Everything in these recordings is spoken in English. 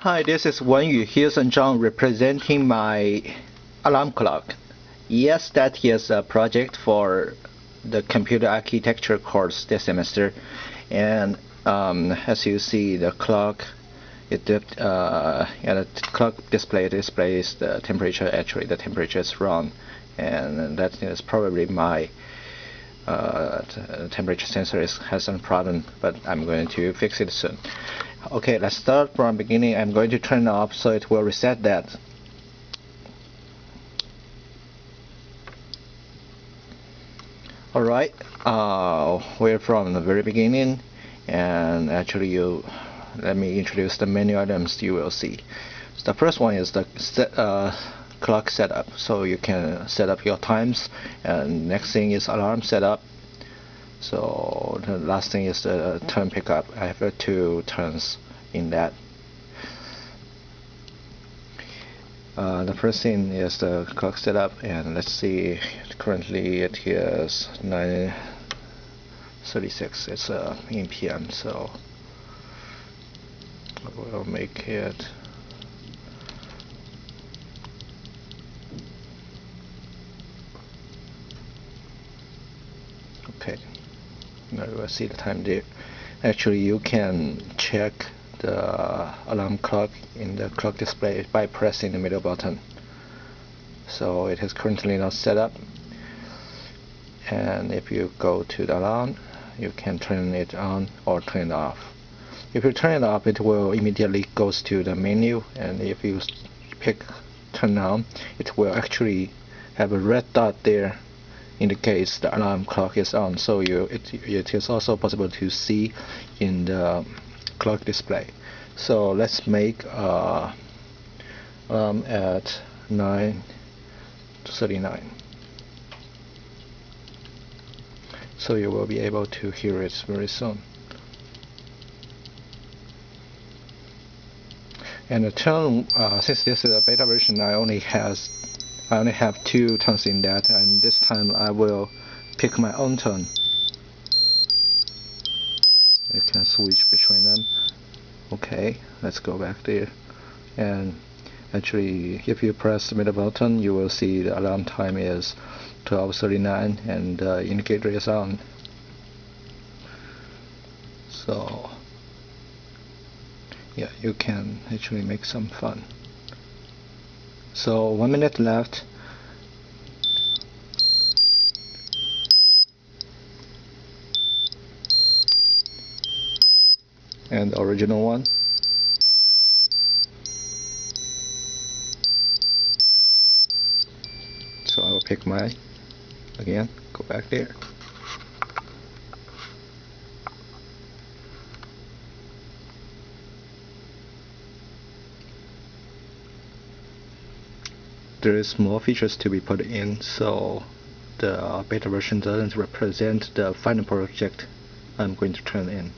Hi, this is Wenyu. Here's John representing my alarm clock. Yes, that is a project for the computer architecture course this semester, and as you see, the clock the clock display displays the temperature. Actually, the temperature is wrong, and that is probably my temperature sensor has some problem, but I'm going to fix it soon. Okay, let's start from the beginning. I'm going to turn it off so it will reset that. Alright, we're from the very beginning, and actually let me introduce the menu items you will see. So the first one is the clock setup, so you can set up your times, and next thing is alarm setup. So the last thing is the turn pickup. I have 2 turns in that. The first thing is the clock setup, and let's see, currently it is 9:36. It's in PM, so we'll make it okay. Now you will see the time there. Actually, you can check the alarm clock in the clock display by pressing the middle button. So it is currently not set up, and if you go to the alarm, you can turn it on or turn it off. If you turn it off, it will immediately goes to the menu, and if you pick turn on, it will actually have a red dot there, indicates the alarm clock is on. So it is also possible to see in the clock display. So let's make alarm at 9:39. So you will be able to hear it very soon. And the tone, since this is a beta version, I only have 2 tones in that, and this time I will pick my own tone. You can switch between them. Okay, let's go back there. And actually, if you press the middle button, you will see the alarm time is 12:39 and the indicator is on. So yeah, you can actually make some fun. So 1 minute left. And the original one. So I will pick mine again, go back there. There is more features to be put in, so the beta version doesn't represent the final project I'm going to turn in.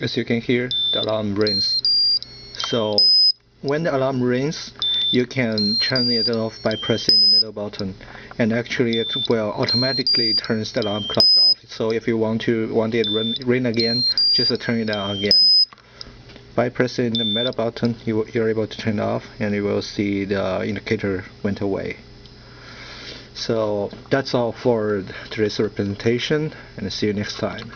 As you can hear, the alarm rings. So when the alarm rings, you can turn it off by pressing the middle button, and actually it will automatically turn the alarm clock off. So if you want it ring again, just turn it on again. By pressing the middle button, you're able to turn it off, and you will see the indicator went away. So that's all for today's representation, and see you next time.